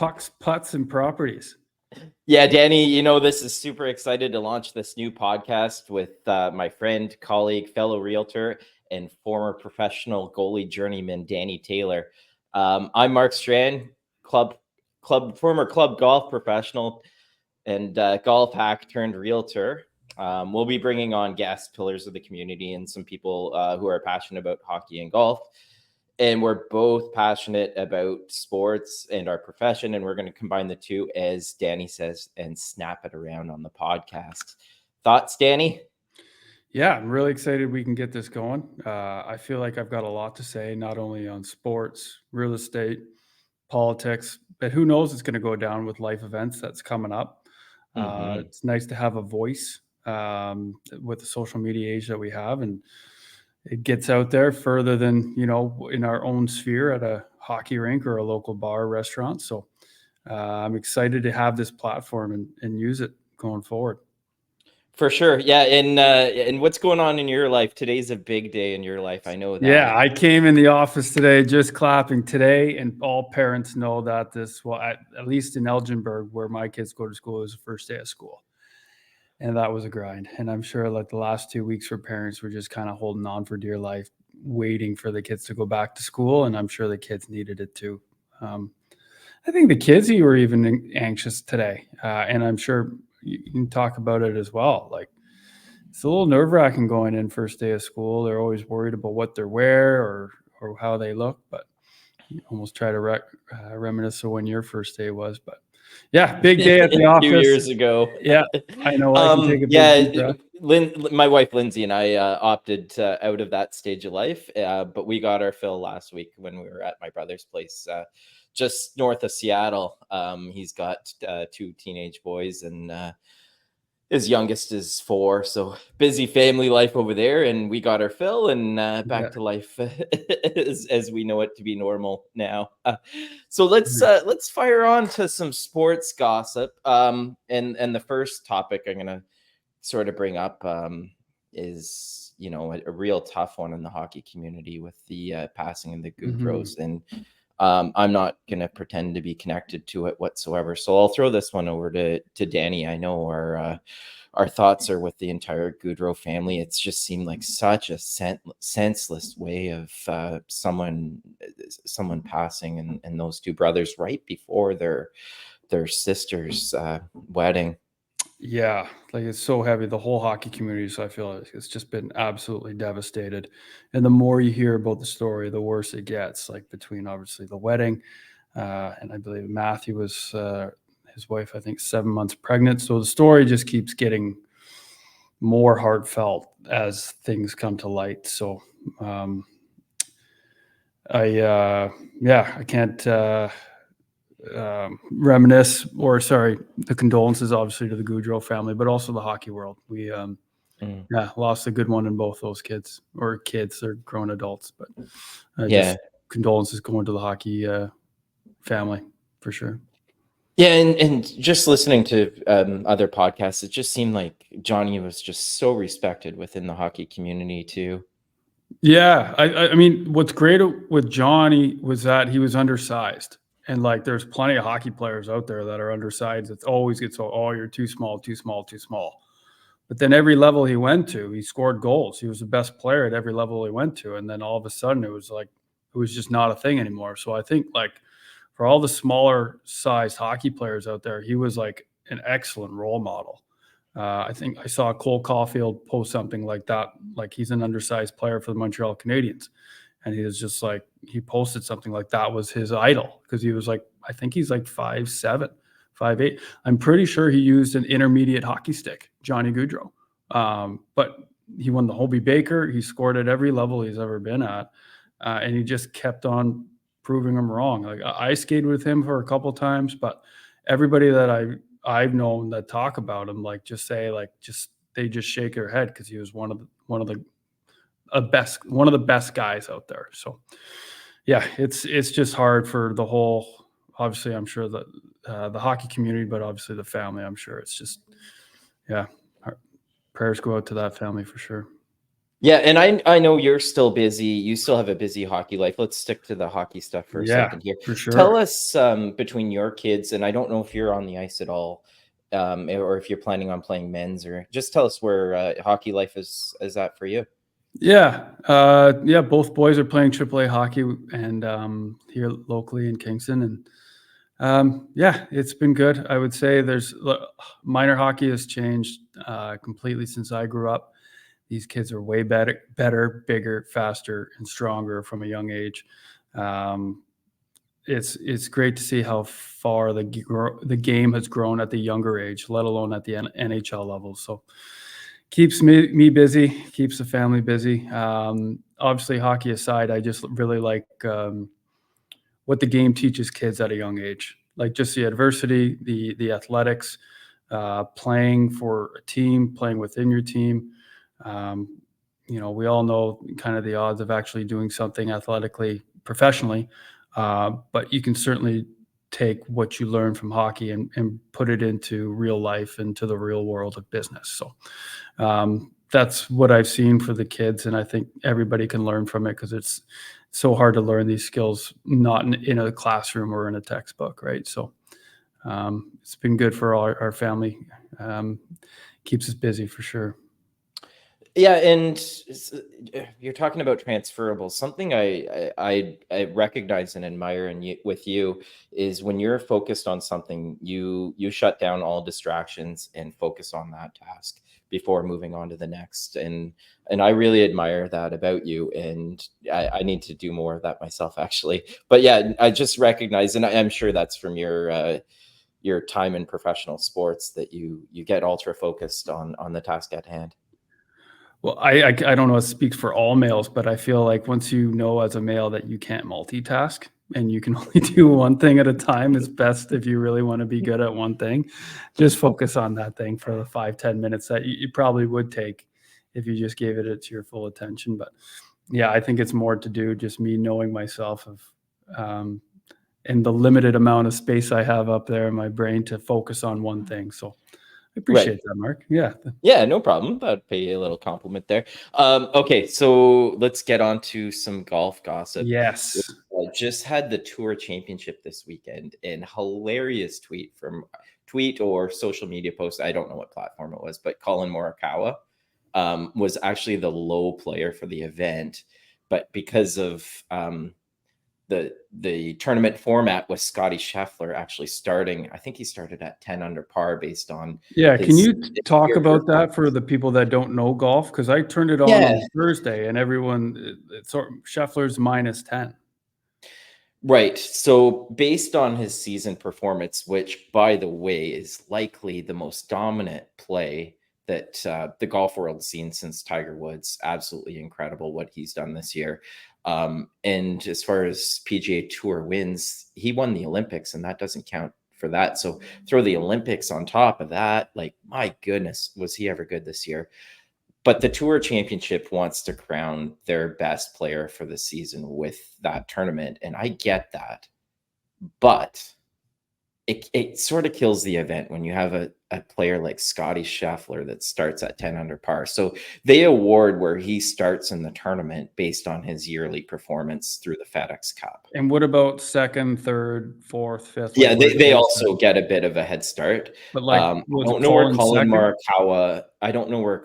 Pucks, Putts, and Properties. Yeah, Danny, this is super excited to launch this new podcast with my friend, colleague, fellow realtor, and former professional goalie journeyman, Danny Taylor. I'm Mark Strachan, former club golf professional and golf hack turned realtor. We'll be bringing on guest pillars of the community and some people who are passionate about hockey and golf. And we're both passionate about sports and our profession, and we're going to combine the two, as Danny says, and snap it around on the podcast. Thoughts, Danny? Yeah, I'm really excited we can get this going. I feel like I've got a lot to say, not only on sports, real estate, politics, but who knows it's going to go down with life events that's coming up. It's nice to have a voice with the social media age that we have, and it gets out there further than, in our own sphere at a hockey rink or a local bar or restaurant. So I'm excited to have this platform and use it going forward. For sure. Yeah. And what's going on in your life? Today's a big day in your life. I know that. Yeah, I came in the office today just clapping today, and all parents know that at least in Elginburg, where my kids go to school, is the first day of school. And that was a grind. And I'm sure like the last 2 weeks for parents were just kind of holding on for dear life, waiting for the kids to go back to school. And I'm sure the kids needed it too. I think the kids were even anxious today. And I'm sure you can talk about it as well. Like, it's a little nerve-wracking going in first day of school. They're always worried about what they wear or how they look. But you almost try to reminisce of when your first day was. But yeah, big day at the office. A few years ago. Yeah, I know. I can take a big deep breath. My wife Lindsay and I opted out of that stage of life, but we got our fill last week when we were at my brother's place just north of Seattle. He's got 2 teenage boys, and his youngest is 4, so busy family life over there, and we got our fill and back to life as we know it to be normal now. So let's fire on to some sports gossip. And the first topic I'm gonna sort of bring up is a real tough one in the hockey community with the passing of the Gaudreaus. And I'm not going to pretend to be connected to it whatsoever. So I'll throw this one over to Danny. I know our thoughts are with the entire Gaudreau family. It's just seemed like such a senseless way of someone passing, and those 2 brothers right before their sister's wedding. Yeah, like it's so heavy, the whole hockey community. So I feel like it's just been absolutely devastated. And the more you hear about the story, the worse it gets, like between obviously the wedding and I believe Matthew was his wife, I think 7 months pregnant. So the story just keeps getting more heartfelt as things come to light. So I can't reminisce, the condolences obviously to the Gaudreau family, but also the hockey world. We lost a good one in both those kids. They're grown adults, but just condolences going to the hockey family for sure. Yeah, and just listening to other podcasts, it just seemed like Johnny was just so respected within the hockey community too. Yeah, I mean, what's great with Johnny was that he was undersized. And like, there's plenty of hockey players out there that are undersized. It always gets, you're too small, too small, too small. But then every level he went to, he scored goals. He was the best player at every level he went to. And then all of a sudden it was just not a thing anymore. So I think like for all the smaller sized hockey players out there, he was like an excellent role model. I think I saw Cole Caulfield post something like that. Like, he's an undersized player for the Montreal Canadiens. And he was just like, he posted something like that was his idol, because he was like, I think he's like 5'7", 5'8". I'm pretty sure he used an intermediate hockey stick, Johnny Gaudreau. But he won the Hobey Baker. He scored at every level he's ever been at. And he just kept on proving him wrong. Like, I skated with him for a couple times, but everybody that I've known that talk about him, like, just say like, they just shake their head, because he was one of the best guys out there. So yeah, it's just hard for the whole, obviously I'm sure that the hockey community, but obviously the family, I'm sure it's just, prayers go out to that family for sure. Yeah, and I know you're still busy. You still have a busy hockey life. Let's stick to the hockey stuff for a Yeah, second here. for Tell sure. us between your kids, and I don't know if you're on the ice at all, or if you're planning on playing men's, or just tell us where hockey life is at for you. Yeah, yeah. Both boys are playing AAA hockey, and here locally in Kingston, and yeah, it's been good. I would say minor hockey has changed completely since I grew up. These kids are way better, bigger, faster, and stronger from a young age. Um, it's great to see how far the game has grown at the younger age, let alone at the NHL level. So keeps me busy, keeps the family busy. Obviously, hockey aside, I just really like what the game teaches kids at a young age, like just the adversity, the athletics, playing for a team, playing within your team. Um, we all know kind of the odds of actually doing something athletically professionally, but you can certainly take what you learn from hockey and put it into real life, into the real world of business. So that's what I've seen for the kids, and I think everybody can learn from it because it's so hard to learn these skills not in a classroom or in a textbook, right? So it's been good for our family. Um, Keeps us busy for sure. Yeah, and you're talking about transferable. Something I recognize and admire in you with you is when you're focused on something, you shut down all distractions and focus on that task before moving on to the next. And I really admire that about you, and I need to do more of that myself, actually. But yeah, I just recognize, and I'm sure that's from your time in professional sports, that you get ultra focused on the task at hand. Well, I don't know if it speaks for all males, but I feel like once you know as a male that you can't multitask and you can only do one thing at a time, it's best if you really want to be good at one thing, just focus on that thing for the 5-10 minutes that you probably would take if you just gave it your full attention. But yeah, I think it's more to do just me knowing myself of um, and the limited amount of space I have up there in my brain to focus on one thing. So I Right. appreciate that, Mark. Yeah. Yeah, no problem. I'd pay you a little compliment there. Okay, so let's get on to some golf gossip. Yes. I just had the Tour Championship this weekend, and hilarious tweet or social media post. I don't know what platform it was, but Colin Morikawa was actually the low player for the event, but because of the tournament format with Scotty Scheffler actually starting. I think he started at 10 under par based on Yeah, can his you talk year about that for performance. the people that don't know golf? Because I turned it Yeah, on Thursday and everyone, it's sort of Scheffler's -10. right. So based on his season performance, which by the way is likely the most dominant play that the golf world's seen since Tiger Woods, absolutely incredible what he's done this year. And as far as PGA Tour wins, he won the Olympics, and that doesn't count for that. So throw the Olympics on top of that, like my goodness, was he ever good this year? But the Tour Championship wants to crown their best player for the season with that tournament, and I get that. But it sort of kills the event when you have a player like Scotty Scheffler that starts at 10 under par. So they award where he starts in the tournament based on his yearly performance through the FedEx Cup. And what about second, third, fourth, fifth? Like, Yeah, where they does also get a bit of a head start. but like, I was don't know where Colin Colin second? Morikawa. I don't know where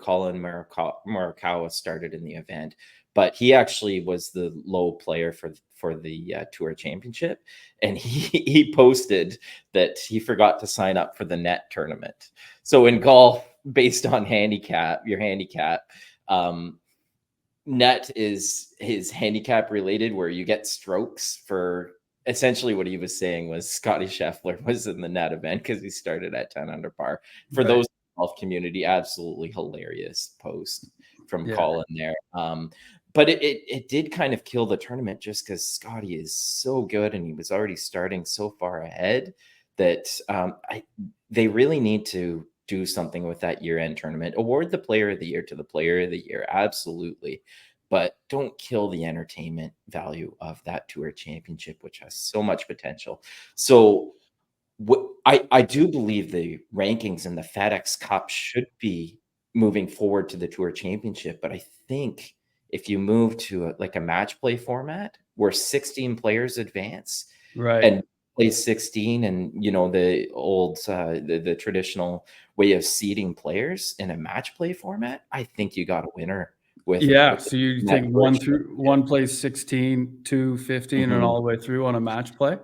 Morikawa started in the event, but he actually was the low player for the Tour Championship, and he posted that he forgot to sign up for the net tournament. So in golf, based on your handicap, um, net is his handicap related, where you get strokes for essentially what he was saying was Scotty Scheffler was in the net event because he started at 10 under par. For Right. those in the golf community, absolutely hilarious post from Yeah. Colin there. But it did kind of kill the tournament just because Scotty is so good and he was already starting so far ahead that they really need to do something with that year-end tournament. Award the player of the year to the player of the year, absolutely, but don't kill the entertainment value of that Tour Championship, which has so much potential. So I do believe the rankings in the FedEx Cup should be moving forward to the Tour Championship, but I think if you move to a match play format where 16 players advance Right. and play 16, and the old the traditional way of seeding players in a match play format, I think you got a winner with Yeah. the So you net think virtue. one plays 16, 2, 15, and Mhm. all the way through on a match play?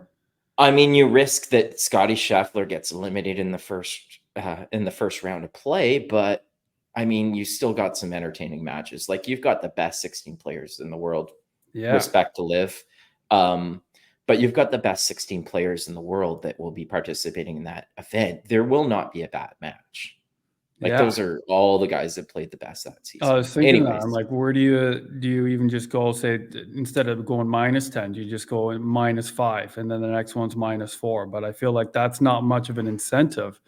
I mean, you risk that Scotty Scheffler gets eliminated in the first round of play, but I mean, you still got some entertaining matches. Like, you've got the best 16 players in the world. Yeah. Respect to live. But you've got the best 16 players in the world that will be participating in that event. There will not be a bad match. Like, Yeah. those are all the guys that played the best that I season. was thinking that. I'm Anyways, like, where do you even just go, say, instead of going -10, you just go -5, and then the next one's -4. But I feel like that's not much of an incentive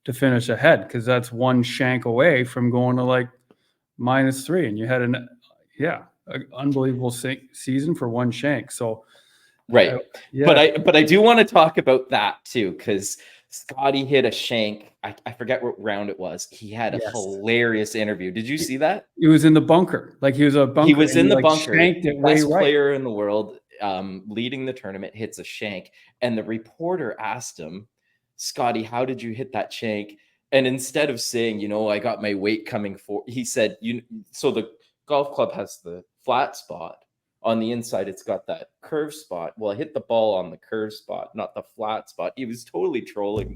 to finish ahead, because that's one shank away from going to like -3, and you had an unbelievable season for one shank. So right. yeah, But I do want to talk about that too, because Scotty hit a shank. I forget what round it was. He had a yes, hilarious interview. Did you see that? he was in the bunker, like he was a He bunker, was and in he the like bunker, shanked it way best right. player in the world, leading the tournament, hits a shank, and the reporter asked him, "Scotty, how did you hit that shank?" And instead of saying, "I got my weight coming for," he said, So the golf club has the flat spot. On the inside, it's got that curve spot. Well, I hit the ball on the curve spot, not the flat spot. He was totally trolling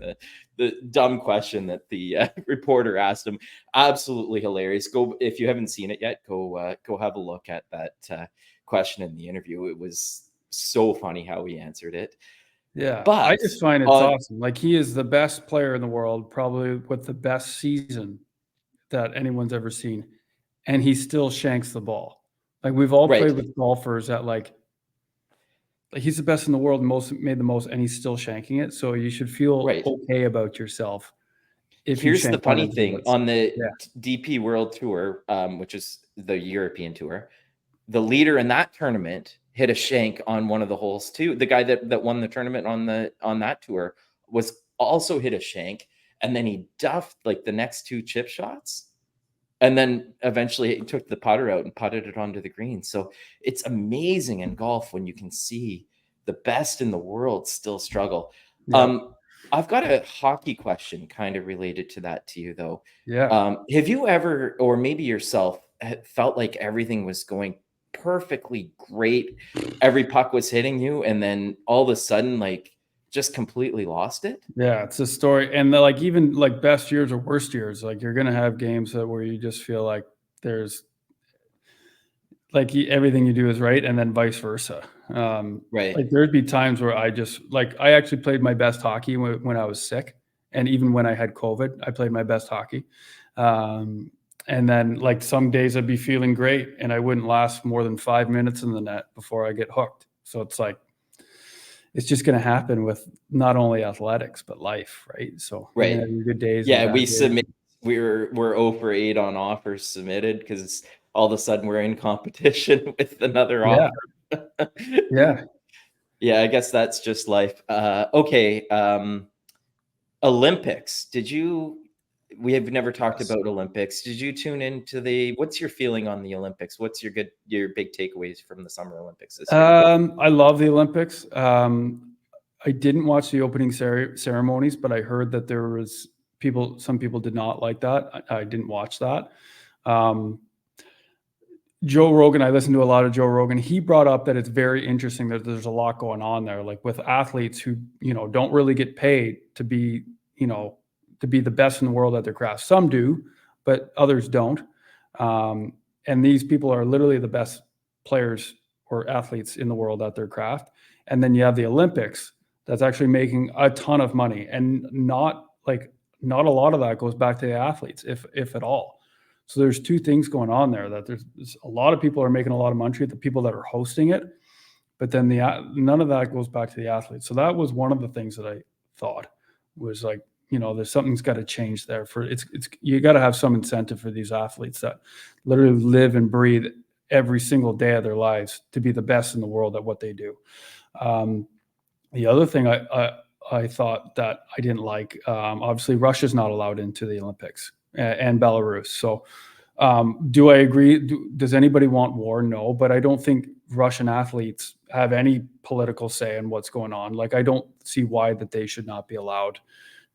the dumb question that the reporter asked him. Absolutely hilarious. Go, if you haven't seen it yet, go have a look at that question in the interview. It was so funny how he answered it. Yeah, I But just find it's on awesome. Like, he is the best player in the world, probably with the best season that anyone's ever seen, and he still shanks the ball. Like, we've all right, played with golfers that like he's the best in the world, made the most, and he's still shanking it. So you should feel right. okay about yourself if you Here's the shank one funny and do thing it. on the Yeah, DP World Tour, which is the European Tour. The leader in that tournament hit a shank on one of the holes too. The guy that won the tournament on that tour was also hit a shank, and then he duffed like the next two chip shots, and then eventually he took the putter out and putted it onto the green. So it's amazing in golf when you can see the best in the world still struggle. yeah, Um, I've got a hockey question kind of related to that to you though. yeah. Have you ever, or maybe yourself, felt like everything was going perfectly great? Every puck was hitting you, and then all of a sudden, like, just completely lost it? Yeah, it's a story, and like even like best years or worst years, like you're gonna have games where you just feel like there's like everything you do is right, and then vice versa. Right. Like there'd be times where I actually played my best hockey when I was sick, and even when I had COVID, I played my best hockey. Um, and then like some days I'd be feeling great, and I wouldn't last more than 5 minutes in the net before I get hooked. So it's like it's just going to happen with not only athletics but life, right? So you're going Right. to have your good days and Yeah, bad we days. submit. We're 0 for 8 on offers submitted because all of a sudden we're in competition with another Yeah, offer. yeah. Yeah, I guess that's just life. Okay, Olympics. We have never talked Yes. about Olympics. Did you tune into what's your feeling on the Olympics? What's your big takeaways from the Summer Olympics this year? I love the Olympics. I didn't watch the opening ceremonies, but I heard that there was some people did not like that. I didn't watch that. Um, Joe Rogan, I listened to a lot of Joe Rogan. He brought up that it's very interesting that there's a lot going on there, like with athletes who, don't really get paid you know, to be the best in the world at their craft. Some do, but others don't. Um, and these people are literally the best players or athletes in the world at their craft. And then you have the Olympics that's actually making a ton of money, and not a lot of that goes back to the athletes, if at all. So there's two things going on there, that there's a lot of people are making a lot of money, the people that are hosting it, but then none of that goes back to the athletes. So that was one of the things that I thought was like, there's something's got to change there. For it's you got to have some incentive for these athletes that literally live and breathe every single day of their lives to be the best in the world at what they do. The other thing I thought that I didn't like, obviously Russia's not allowed into the Olympics, and Belarus. So Do I agree? Does anybody want war? No, but I don't think Russian athletes have any political say in what's going on. Like, I don't see why that they should not be allowed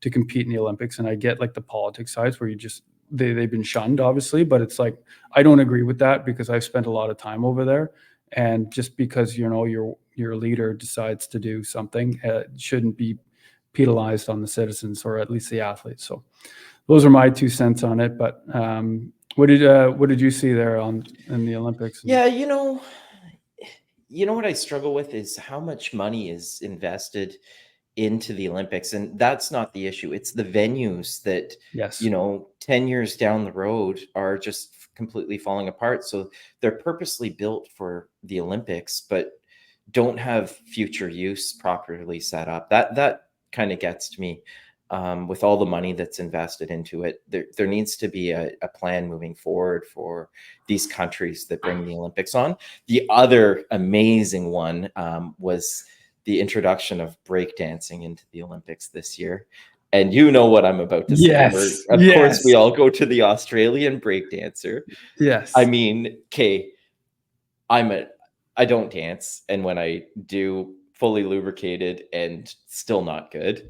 to compete in the Olympics. And I get like the politics sides where you just they've been shunned, obviously, but it's like I don't agree with that because I've spent a lot of time over there. And just because your leader decides to do something, shouldn't be penalized on the citizens or at least the athletes. So those are my 2 cents on it. But what did you see there in the Olympics? Yeah, what I struggle with is how much money is invested into the Olympics, and that's not the issue. It's the venues that, Yes. 10 years down the road are just completely falling apart. So they're purposely built for the Olympics, but don't have future use properly set up. That kind of gets to me. With all the money that's invested into it, there needs to be a plan moving forward for these countries that bring the Olympics on. The other amazing one was the introduction of breakdancing into the Olympics this year. And you know what I'm about to say. Yes. Of course, Yes. we all go to the Australian breakdancer. Yes. I mean, okay, I don't dance, and when I do, fully lubricated and still not good.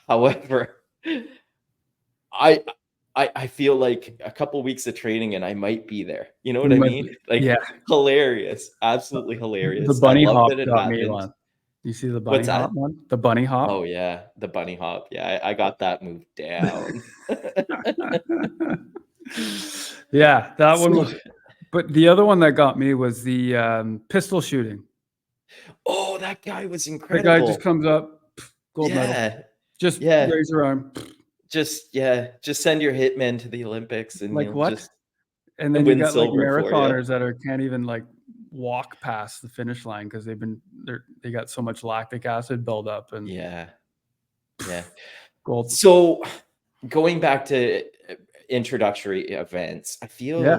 However, I I feel like a couple weeks of training and I might be there. You know what You I might mean? be, Like, yeah. hilarious, absolutely The hilarious. I bunny love hop that it got me happened. one. You see the bunny What's hop that? one? The bunny Oh hop. yeah, the bunny hop. Yeah, I got that move down. Yeah, that one So, was. But the other one that got me was the pistol shooting. oh, that guy was The guy just incredible. comes up, gold medal. Yeah, Just yeah. raise your arm. Just send your hitmen to the Olympics and Like you'll what? just And then you win got like silver for you. marathoners that can't even like walk past the finish line because they got so much lactic acid buildup and Yeah, yeah. gold. So going back to introductory events, Yeah.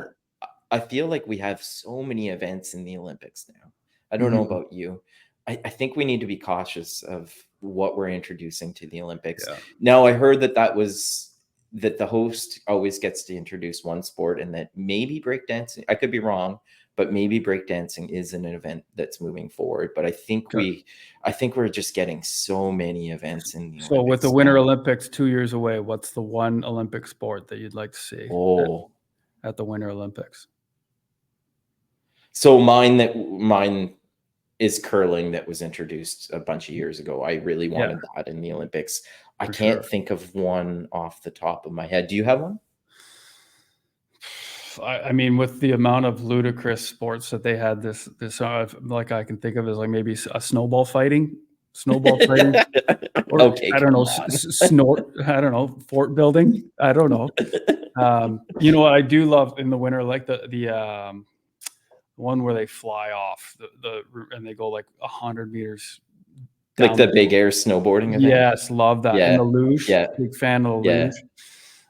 I feel like we have so many events in the Olympics now. I don't know Mhm. about you. I think we need to be cautious of what we're introducing to the Olympics. Yeah. Now, I heard that the host always gets to introduce one sport, and that maybe breakdancing, I could be wrong, but maybe breakdancing is an event that's moving forward. But Okay. I think we're just getting so many events in the So with the Olympics Winter now. Olympics 2 years away, what's the one Olympic sport that you'd like to see Oh, at the Winter Olympics? so mine is curling that was introduced a bunch of years ago. I really Yeah, wanted that in the Olympics. I for can't sure. think of one off the top of my head. Do you have one? I mean, with the amount of ludicrous sports that they had, this like I can think of as like maybe a snowball fighting, or Okay, I don't know, come on. I don't know, fort building. I don't know. You know what I do love in the winter, like the one where they fly off and they go like 100 meters Like down. the big air snowboarding event? Yes, love that. And Yeah, the luge, yeah, big fan of the yeah. luge.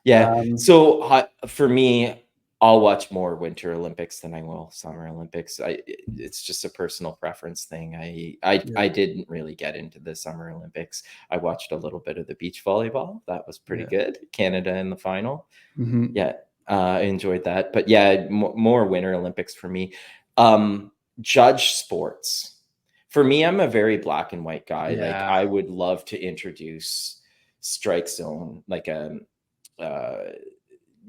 Yeah. Um, So for me, I'll watch more Winter Olympics than I will Summer Olympics. It's just a personal preference thing. yeah, I didn't really get into the Summer Olympics. I watched a little bit of the beach volleyball. That was pretty yeah. good. Canada in the final. Mhm. Yeah, I enjoyed that. But yeah, more Winter Olympics for me. Judge sports. For me, I'm a very black and white guy. Like, Yeah. I would love to introduce strike zone, like uh,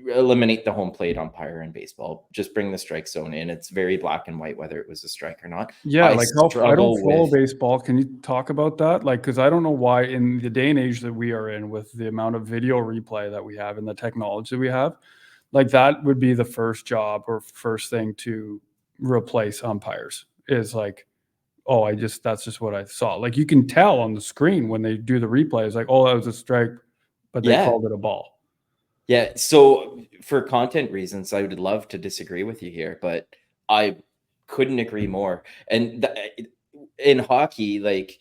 eliminate the home plate umpire in baseball. Just bring the strike zone in. It's very black and white whether it was a strike or not. Yeah, I like how I don't struggle follow with. baseball. Can you talk about that? Like, because I don't know why in the day and age that we are in, with the amount of video replay that we have and the technology we have, like that would be the first job or first thing to replace umpires is like, oh, that's just what I saw. Like you can tell on the screen when they do the replay, it's like, oh, that was a strike, but they Yeah, called it a ball. yeah. So for content reasons, I would love to disagree with you here, but I couldn't agree more. And in hockey, like,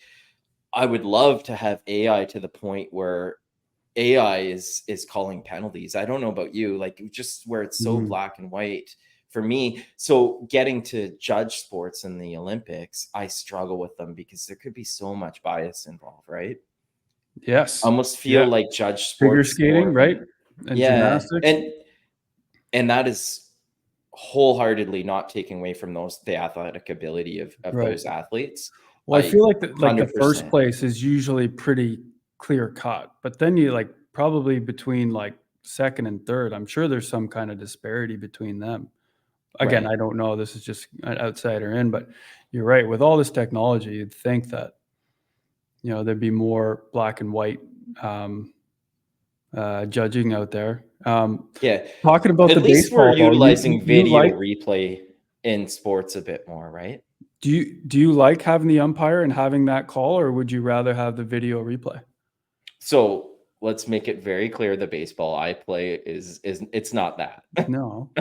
I would love to have AI to the point where AI is calling penalties. I don't know about you, like, just where it's so Mhm. black and white for me. So getting to judge sports in the Olympics, I struggle with them because there could be so much bias involved, right? I Yes. almost Yeah. feel like judge Figure sports more skating, of right? an. And Yeah, gymnastics. and that is wholeheartedly not taking away from the athletic ability of Right. those athletes. Well, I feel like the first 100%. place is usually pretty clear cut, but then you like probably between like second and third, I'm sure there's some kind of disparity between them. Again, Right. I don't know. This is just an outsider in, but you're right. With all this technology, you'd think that there'd be more black and white um, judging out there. Yeah. Talking about the At least we're baseball, though, utilizing you video like replay in sports a bit more, right? do you like having the umpire and having that call, or would you rather have the video replay? So let's make it very clear: the baseball I play is it's not that. No.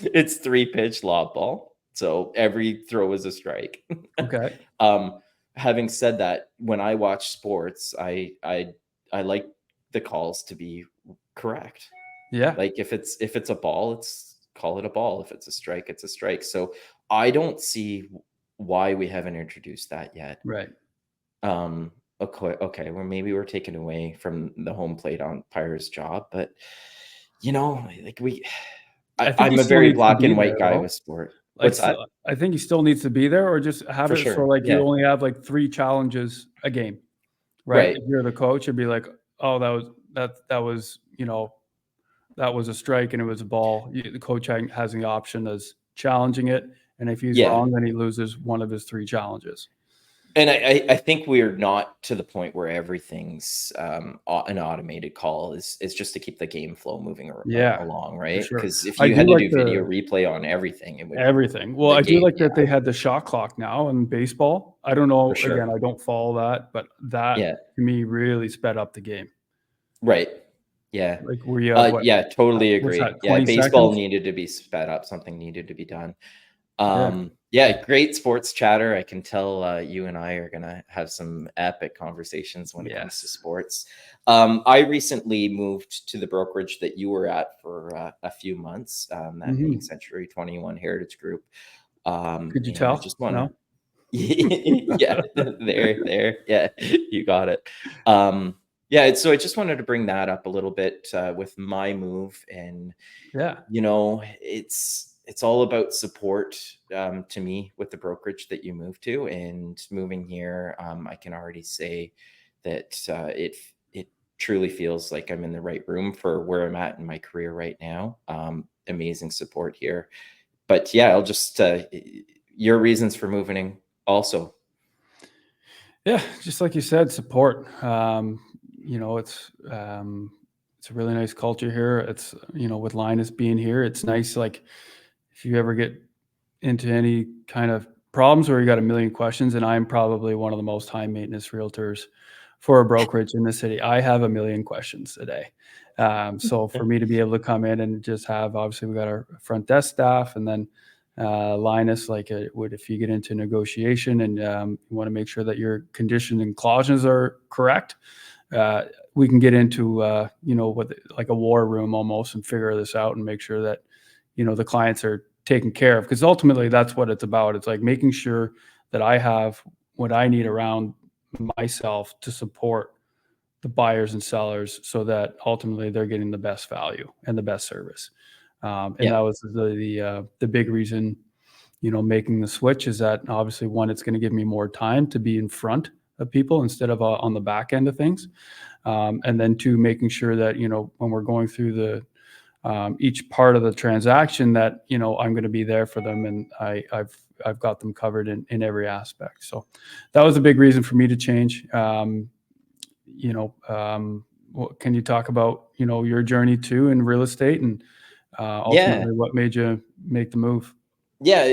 It's 3-pitch lob ball, so every throw is a strike. Okay. um, Having said that, when I watch sports, I like the calls to be correct. Yeah. Like if it's a ball, call it a ball. If it's a strike, it's a strike. So I don't see why we haven't introduced that yet. Right. Okay, well, maybe we're taking away from the home plate umpire's job, but like I think he I'm a still very needs to black be and there, white guy though. with sport. Like, What's that? I think he still needs to be there, or just have For it so sure. like you Yeah. only have like 3 challenges a game, right? Right. If you're the coach, you'd be like, oh, that was a strike and it was a ball. The coach has the option as challenging it, and if he's Yeah. wrong, then he loses one of his 3 challenges. And I think we're not to the point where everything's an automated call. Is just to keep the game flow moving Yeah, along, for right? sure. Because if I you had do to like do video the replay on everything, it would everything. Well, the I do game. like Yeah, that they had the shot clock now in baseball. I don't for know. Again, sure. I don't follow that, but that Yeah. to me really sped up the game. Right. Yeah. Like where you have Yeah, totally what's that, agree. Yeah, 20 baseball seconds? needed to be sped up. Something needed to be done. Yeah. Yeah, great sports chatter. I can tell you and I are gonna have some epic conversations when it comes to Yes. sports. I recently moved to the brokerage that you were at for a few months, that being Mhm. Century 21 Heritage Group. Could you And I just tell? want to, No? yeah, there, yeah, you got it. Yeah, so I just wanted to bring that up a little bit with my move, and Yeah. it's all about support to me with the brokerage that you moved to, and moving here. I can already say that it truly feels like I'm in the right room for where I'm at in my career right now. Amazing support here, but yeah, I'll just your reasons for moving also. Yeah, just like you said, support. It's a really nice culture here. It's with Linus being here, it's nice. Like if you ever get into any kind of problems where you got a million questions, and I'm probably one of the most high maintenance realtors for a brokerage in the city. I have a million questions a day. So for me to be able to come in and just have, obviously we got our front desk staff, and then Linus, like if you get into negotiation and you want to make sure that your conditions and clauses are correct, we can get into what like a war room almost and figure this out and make sure that the clients are taken care of, because ultimately that's what it's about. It's like making sure that I have what I need around myself to support the buyers and sellers so that ultimately they're getting the best value and the best service. And Yeah, that was the big reason, making the switch, is that obviously one, it's going to give me more time to be in front of people instead of on the back end of things. And then two, making sure that, when we're going through each part of the transaction, that I'm going to be there for them, and I've got them covered in every aspect. So that was a big reason for me to change. What can you talk about your journey too in real estate, and yeah. ultimately what made you make the move? Yeah,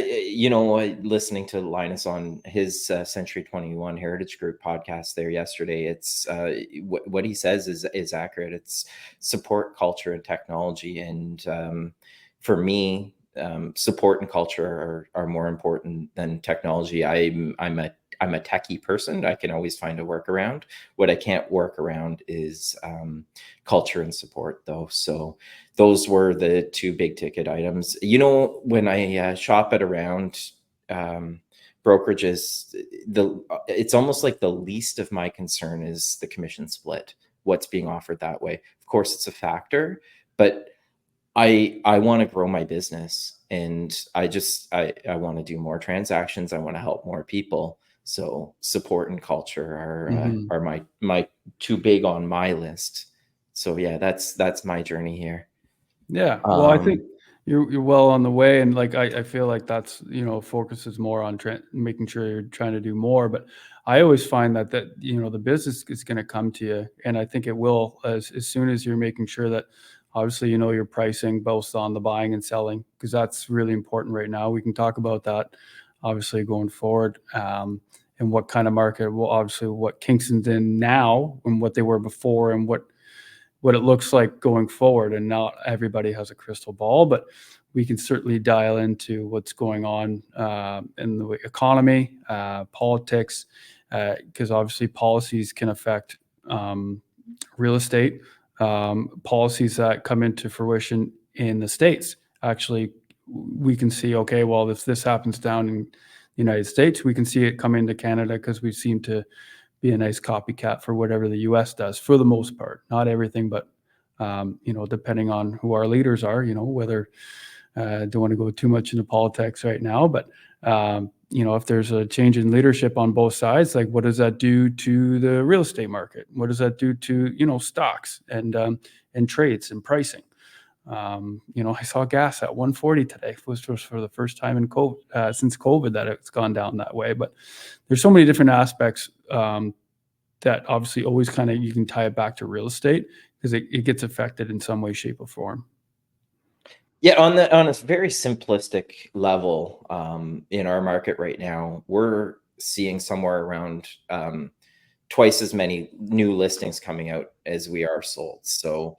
listening to Linus on his Century 21 Heritage Group podcast there yesterday, it's what he says is accurate. It's support, culture, and technology, and for me, support and culture are more important than technology. I'm a techie person. I can always find a workaround. What I can't work around is culture and support, though. So those were the two big ticket items. When I shop it around brokerages, it's almost like the least of my concern is the commission split, what's being offered that way. Of course, it's a factor, but I want to grow my business, And I want to do more transactions. I want to help more people. So support and culture are my too big on my list. So yeah, that's my journey here. Yeah. Well, I think you're well on the way, and like I feel like that's, focuses more on making sure you're trying to do more. But I always find that the business is going to come to you, and I think it will as soon as you're making sure that obviously your pricing both on the buying and selling, because that's really important right now. We can talk about that obviously going forward, and what kind of market. Well, obviously what Kingston's in now and what they were before, and what it looks like going forward. And not everybody has a crystal ball, but we can certainly dial into what's going on in the economy, politics, because obviously policies can affect real estate. Policies that come into fruition in the States, actually, we can see, okay, well, if this happens down in the United States, we can see it come into Canada, because we seem to be a nice copycat for whatever the U.S. does, for the most part. Not everything, but depending on who our leaders are, whether don't want to go too much into politics right now, but if there's a change in leadership on both sides, like what does that do to the real estate market? What does that do to stocks and trades and pricing? I saw gas at 140 today. Was for the first time in COVID, since COVID, that it's gone down that way. But there's so many different aspects that obviously always kind of, you can tie it back to real estate, because it gets affected in some way, shape, or form. Yeah, on a very simplistic level, in our market right now, we're seeing somewhere around twice as many new listings coming out as we are sold. So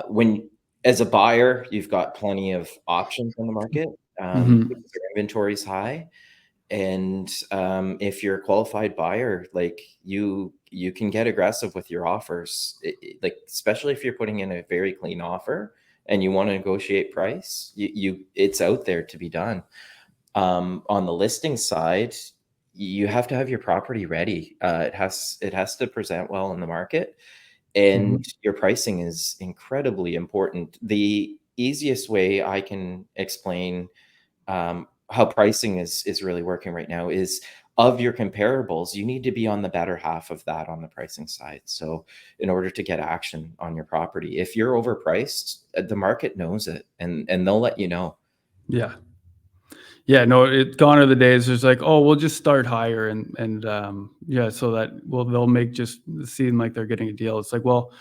when as a buyer, you've got plenty of options on the market because your inventory is high. And if you're a qualified buyer, like you can get aggressive with your offers, like especially if you're putting in a very clean offer and you want to negotiate price, it's out there to be done. On the listing side, you have to have your property ready. It has to present well in the market, and your pricing is incredibly important. The easiest way I can explain how pricing is really working right now is, of your comparables, you need to be on the better half of that on the pricing side. So in order to get action on your property, if you're overpriced, the market knows it, and they'll let you know. Yeah. Yeah, no, gone are the days. There's like, oh, we'll just start higher, and so that they'll make just seem like they're getting a deal. It's like, well,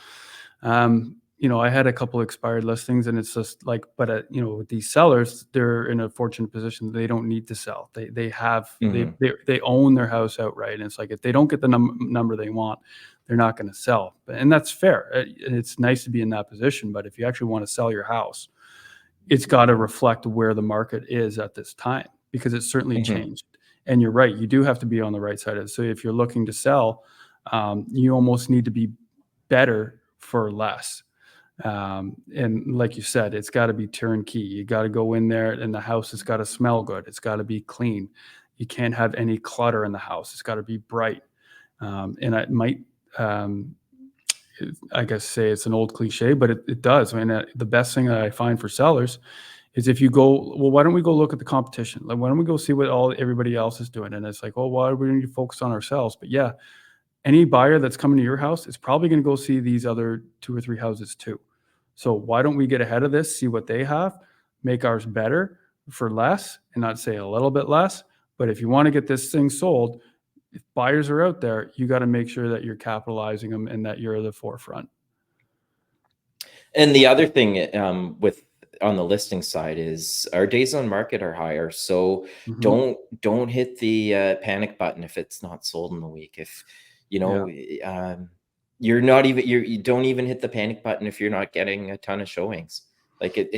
I had a couple expired listings, and it's just like, but with these sellers, they're in a fortunate position. They don't need to sell. They have they own their house outright, and it's like, if they don't get the number they want, they're not going to sell, and that's fair. It's nice to be in that position, but if you actually want to sell your house, it's got to reflect where the market is at this time, because it's certainly changed. And you're right, you do have to be on the right side of it. So if you're looking to sell, you almost need to be better for less. And like you said, it's got to be turnkey. You got to go in there, and the house has got to smell good. It's got to be clean. You can't have any clutter in the house. It's got to be bright. And I might, I guess, say it's an old cliche, but it does. I mean, the best thing that I find for sellers is, if you go, well, why don't we go look at the competition? Like, why don't we go see what everybody else is doing? And it's like, oh, why do we need to focus on ourselves? But yeah, any buyer that's coming to your house is probably going to go see these other 2 or 3 houses too. So why don't we get ahead of this, see what they have, make ours better for less, and not say a little bit less. But if you want to get this thing sold, if buyers are out there, you got to make sure that you're capitalizing them and that you're at the forefront. And the other thing with on the listing side is, our days on market are higher. So don't hit the panic button if it's not sold in the week. If you're not even, you don't even hit the panic button if you're not getting a ton of showings. Like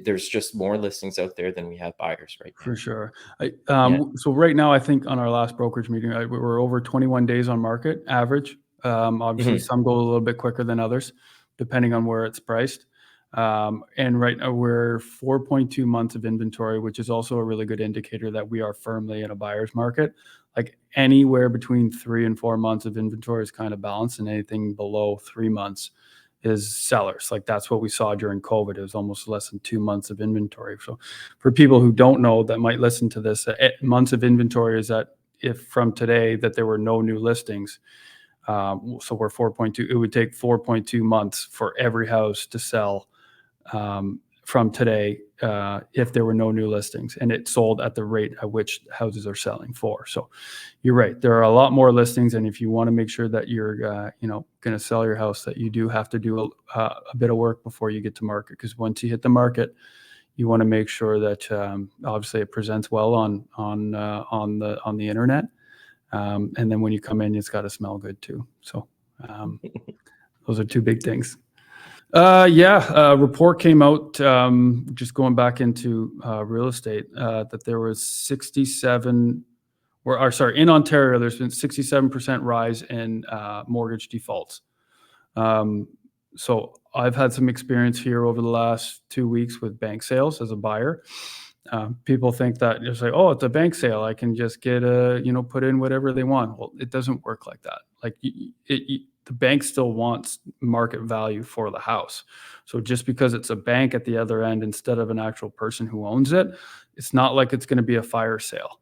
there's just more listings out there than we have buyers right now. For sure. So right now, I think on our last brokerage meeting, we're over 21 days on market average. Obviously, some go a little bit quicker than others, depending on where it's priced. And right now we're 4.2 months of inventory, which is also a really good indicator that we are firmly in a buyer's market. Like, anywhere between 3 and 4 months of inventory is kind of balanced, and anything below 3 months is sellers. Like that's what we saw during COVID. It was almost less than 2 months of inventory. So for people who don't know that might listen to this, months of inventory is that if from today that there were no new listings, so we're 4.2, it would take 4.2 months for every house to sell from today if there were no new listings, and it sold at the rate at which houses are selling for. So you're right, there are a lot more listings, and if you want to make sure that you're going to sell your house, that you do have to do a bit of work before you get to market, because once you hit the market, you want to make sure that obviously it presents well on the internet, and then when you come in, it's got to smell good too. So those are two big things. A report came out, just going back into real estate, that there was 67, in Ontario, there's been 67% rise in mortgage defaults. So I've had some experience here over the last 2 weeks with bank sales as a buyer. People think that it's like, oh, it's a bank sale, I can just get put in whatever they want. Well, it doesn't work like that. Like the bank still wants market value for the house. So just because it's a bank at the other end instead of an actual person who owns it, it's not like it's going to be a fire sale.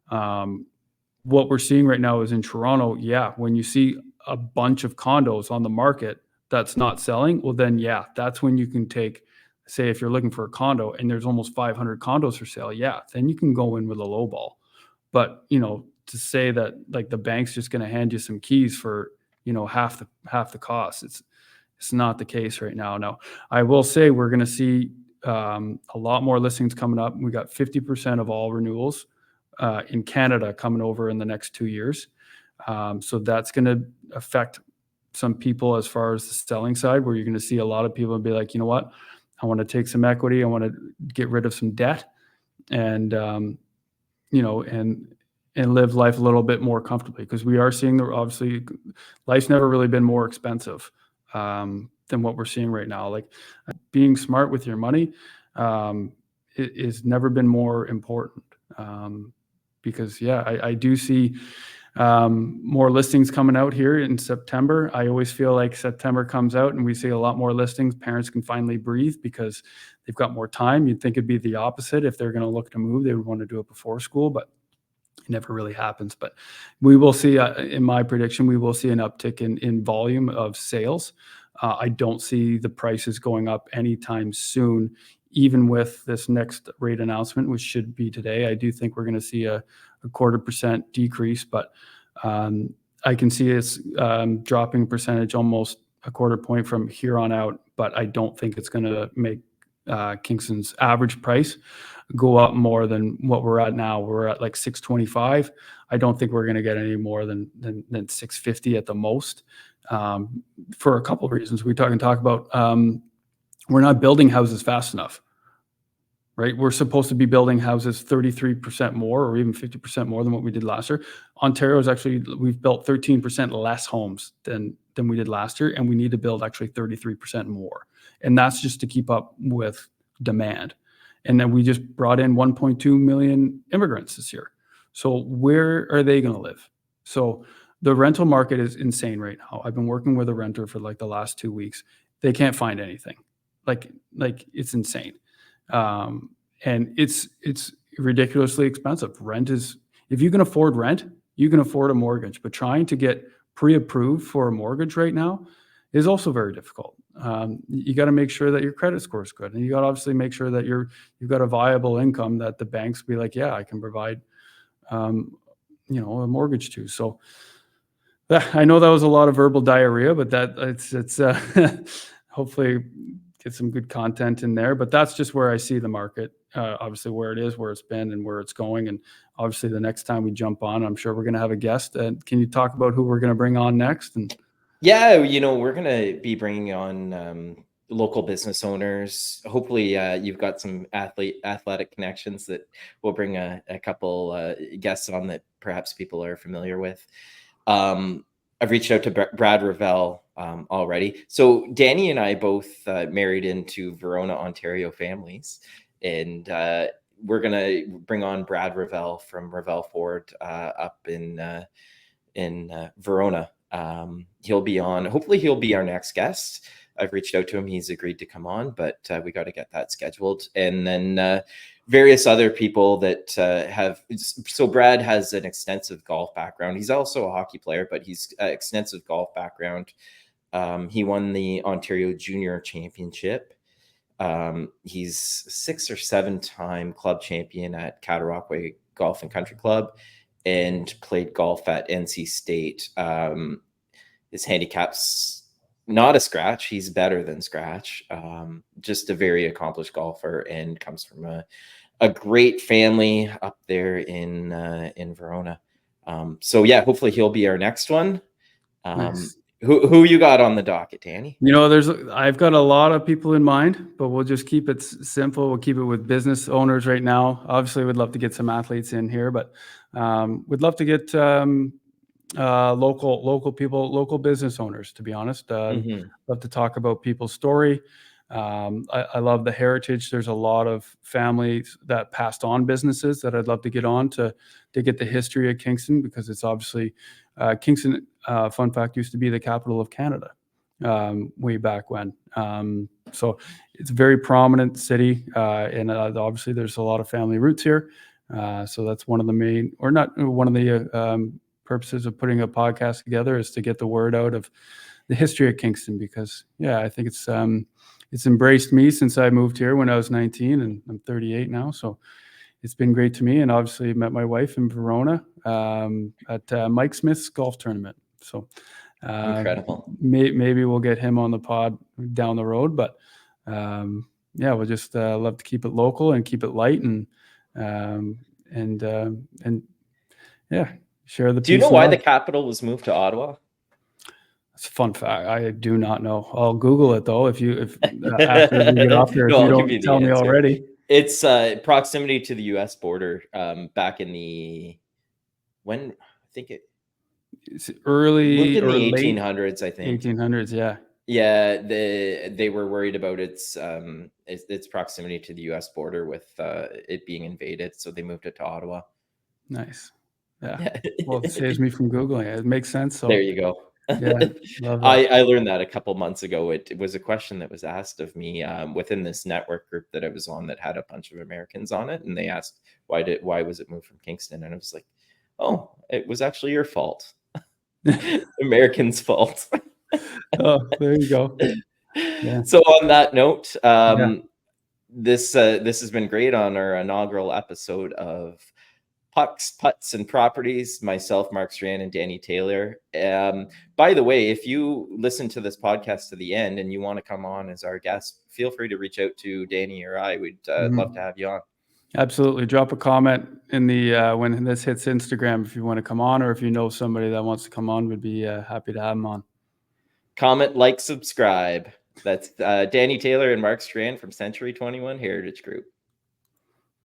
What we're seeing right now is in Toronto, when you see a bunch of condos on the market that's not selling, well then, that's when you can take, say if you're looking for a condo and there's almost 500 condos for sale, then you can go in with a low ball. But, to say that like the bank's just going to hand you some keys for, half the cost, it's not the case right now. Now, I will say we're going to see a lot more listings coming up. We got 50% of all renewals in Canada coming over in the next 2 years. So that's going to affect some people as far as the selling side, where you're going to see a lot of people be like, you know what, I want to take some equity, I want to get rid of some debt, and and live life a little bit more comfortably, because we are seeing obviously life's never really been more expensive than what we're seeing right now. Like being smart with your money is never been more important, because I do see more listings coming out here in September. I always feel like September comes out and we see a lot more listings. Parents can finally breathe because they've got more time. You'd think it'd be the opposite. If they're going to look to move, they would want to do it before school, but it never really happens. But we will see, in my prediction, we will see an uptick in volume of sales. I don't see the prices going up anytime soon, even with this next rate announcement, which should be today. I do think we're going to see a 0.25% decrease, but I can see it's dropping percentage almost a quarter point from here on out, but I don't think it's going to make Kingston's average price go up more than what we're at now. We're at like 625. I don't think we're going to get any more than 650 at the most, for a couple of reasons. We talk about we're not building houses fast enough, right? We're supposed to be building houses 33% more or even 50% more than what we did last year. Ontario is actually, we've built 13% less homes than we did last year, and we need to build actually 33% more. And that's just to keep up with demand. And then we just brought in 1.2 million immigrants this year. So where are they going to live? So the rental market is insane right now. I've been working with a renter for like the last 2 weeks. They can't find anything. Like it's insane. And it's ridiculously expensive. Rent is, if you can afford rent, you can afford a mortgage, but trying to get pre-approved for a mortgage right now is also very difficult. You got to make sure that your credit score is good, and you got to obviously make sure that you've got a viable income that the banks be like, I can provide, a mortgage to. So I know that was a lot of verbal diarrhea, but it's hopefully get some good content in there. But that's just where I see the market, obviously where it is, where it's been, and where it's going. And obviously the next time we jump on, I'm sure we're going to have a guest. Can you talk about who we're going to bring on next? And we're going to be bringing on local business owners. Hopefully you've got some athletic connections that we'll bring a couple guests on that perhaps people are familiar with. I've reached out to Brad Revell already. So Danny and I both married into Verona, Ontario families, and we're going to bring on Brad Revell from Revell Ford up in Verona. He'll be on, hopefully he'll be our next guest. I've reached out to him. He's agreed to come on, but we got to get that scheduled. And then various other people that have. So Brad has an extensive golf background. He's also a hockey player, but he's extensive golf background. He won the Ontario Junior Championship. He's 6 or 7-time club champion at Cataraqui Golf and Country Club, and played golf at NC State. His handicap's not a scratch. He's better than scratch. Just a very accomplished golfer, and comes from a great family up there in Verona. So yeah, hopefully he'll be our next one. Nice. Who you got on the docket, Danny? You know, I've got a lot of people in mind, but we'll just keep it simple. We'll keep it with business owners right now. Obviously, we'd love to get some athletes in here, but we'd love to get local people, local business owners, to be honest. Love to talk about people's story. I love the heritage. There's a lot of families that passed on businesses that I'd love to get on to get the history of Kingston, because it's obviously Kingston, fun fact, used to be the capital of Canada way back when. So it's a very prominent city, and obviously there's a lot of family roots here. So that's one of the main, or not one of the purposes of putting a podcast together, is to get the word out of the history of Kingston, because I think it's embraced me since I moved here when I was 19, and I'm 38 now. So it's been great to me. And obviously met my wife in Verona at Mike Smith's golf tournament. So Incredible. Maybe we'll get him on the pod down the road, but we'll just love to keep it local and keep it light, and share the. Do you know why the capital was moved to Ottawa? It's a fun fact. I do not know. I'll Google it though. If after we get off here, if you don't tell me already. It's proximity to the U.S. border. Back in the it's early in or the late 1800s, I think. 1800s, yeah. Yeah, they were worried about its proximity to the U.S. border with it being invaded, so they moved it to Ottawa. Nice. Yeah. Well, it saves me from Googling it. It makes sense. So there you go. Yeah, love that. I learned that a couple months ago. It was a question that was asked of me within this network group that I was on that had a bunch of Americans on it, and they asked why was it moved from Kingston, and I was like, oh, it was actually your fault. Americans' fault. Oh, there you go. Yeah. So on that note, this has been great on our inaugural episode of Pucks, Putts, and Properties. Myself, Mark Strachan, and Danny Taylor. By the way, if you listen to this podcast to the end and you want to come on as our guest, feel free to reach out to Danny or I. We'd love to have you on. Absolutely. Drop a comment in the when this hits Instagram if you want to come on, or if you know somebody that wants to come on, we'd be happy to have them on. Comment, like, subscribe. That's Danny Taylor and Mark Strachan from Century 21 Heritage Group.